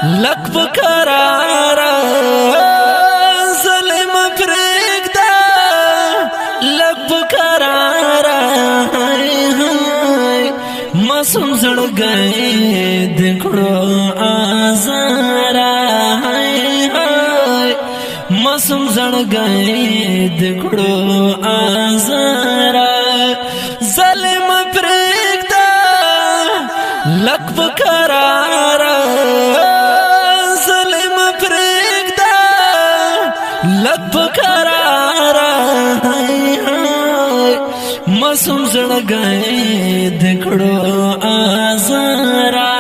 لک بقرارا ظلم پرگدا لک بقرارا مسم زڑ گئے دکڑو آزارا مسم زڑ گئے دکڑو آزارا ظلم پرگدا لک بقرارا ظلم پرگدا لک بقرارا مسم زڑ گئے دکڑو آزارا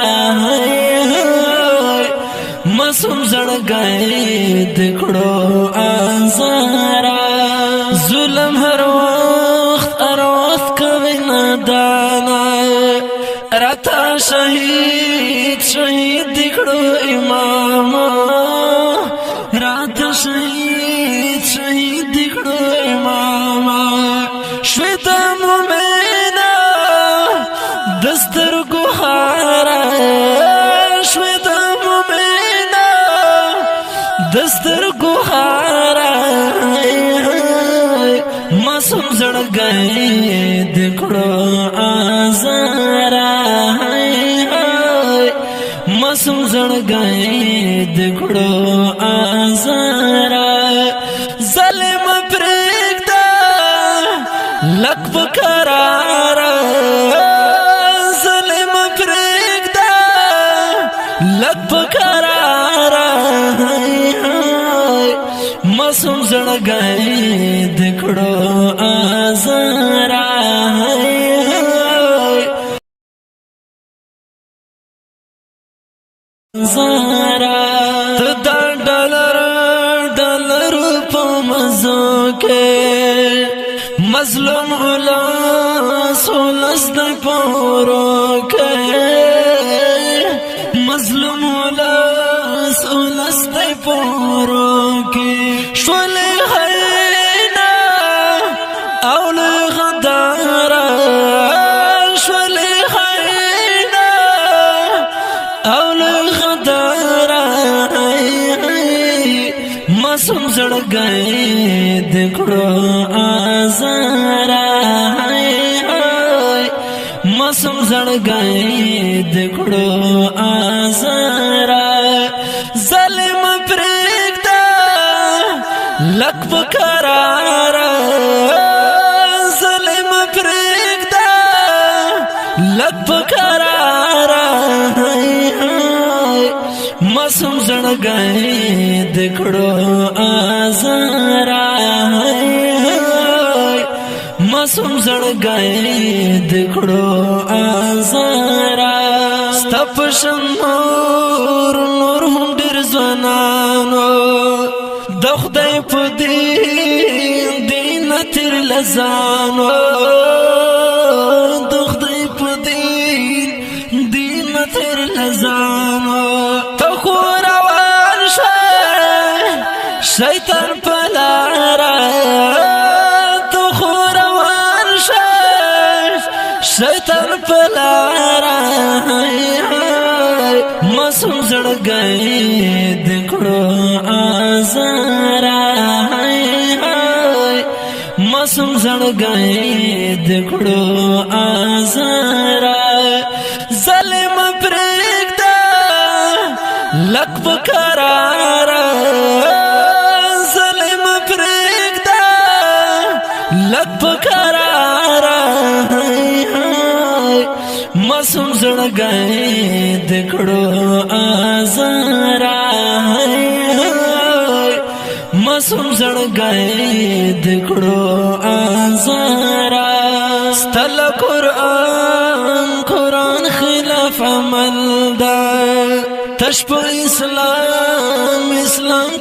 مسم زڑ گئے دکڑو آزارا ظلم ہر وقت کوي نادانا راتا شهید دکڑو امام راتا شهید دکڑو امام شویتا مومنا دستر گوهارا شویتا مومنا دستر گوهارا مسم زڑ گئے دکڑو آزارا مسم زڑ گئے دکڑو آزارا ظلم پرگدا لک بقرارا ظلم پرگدا لک بقرارا مسم زڑ گئے دکڑو آزارا زارا تدا ڈالر پا مزو کے مظلوم علا سولس دی پورو کے مظلوم علا سولس دی پورو کے شولی خینا اول غدارا شولی خینا اول غدارا مسم زڑ گئے دکڑو آزارا مسم زڑ گئے دکڑو آزارا ظلم پرگدا لک بقرارا ظلم پرگدا لک بقرارا مسم زڑ گئے دکڑو آزارا مسم زڑ گئے دکڑو آزارا ستپشن نور هم ډیر ځوانانو د خدای په دین تر لزانو د خدای په دین تر لزانو ته روان شیطان پلارا شیطان پلارا مسم زڑ گئے دکڑو آزارا مسم زڑ گئے دکڑو آزارا ظلم پرگدا لک بقرارا ظلم پرگدا لک بقرارا مسم زڑ گئے دکڑو آزارا مسم زڑ گئے دکڑو آزارا ستل قرآن خلاف عمل دا تشپ اسلام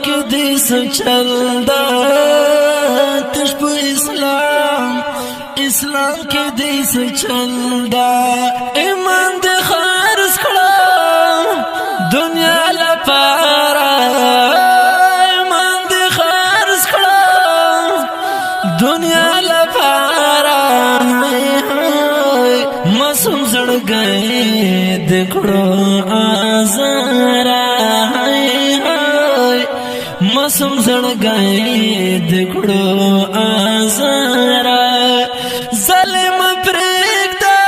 کی دیس چل دا تشپ اسلام کی دیس چل دا ایمان دے خارج کڑا دنیا لپارا ایمان دے خارج کڑا دنیا لپارا مسم زڑ گئے دکڑو آزارا مسم زړګی دکړو آزارا ظلم پرېږده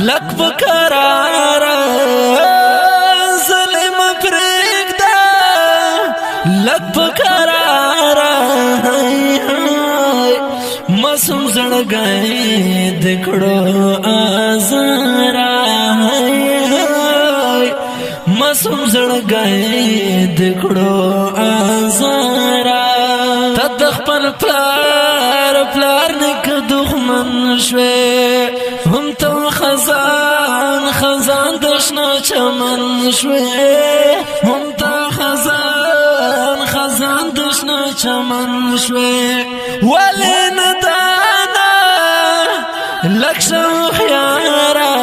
لک بقرارا ظلم پرېږده لک بقرارا مسم زړګی دکړو آزارا مسم زړګی دکړو آزارا تد خپل پلار نک دښمن شوي هم ته خزان دشنا چمن شوي هم ته خزان دشنا چمن شوي ولې ندانا لکشم خيارا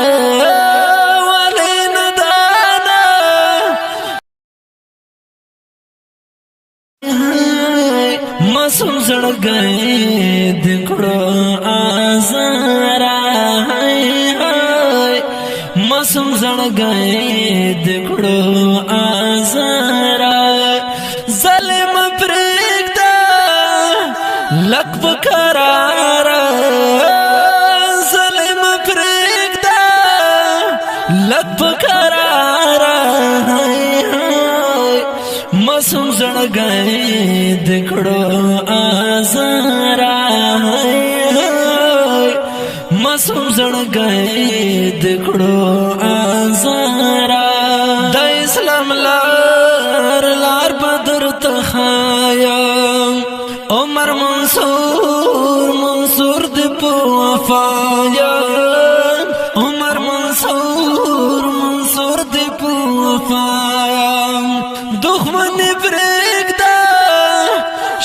مسم زړګی دکړو آزارا مسم زړګی دکړو آزارا ظلم پرېږده لک بقرارا ظلم پرېږده لک بقرارا مسم زړګی دکړو آزارا مسم زړګی دکړو آزارا د اسلام لار بدر تخایم عمر منصور د په وفایا عمر منصور د په وفایا دښمن پرېږده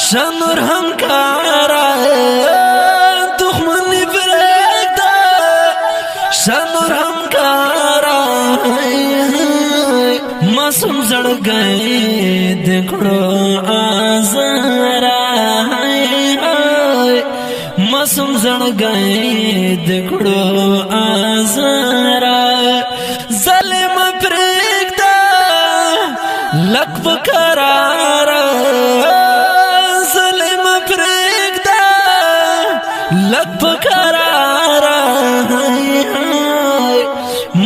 شنور همکارا دښمن پرېږده شنور همکارا مسم زړګی دکړو آزارا مسم زړګی دکړو آزارا ظلم پرېږده لک بقرارا ظلم پرېږده لک بقرارا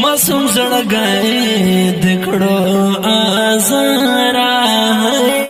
مسم زړګی دکړو آزارا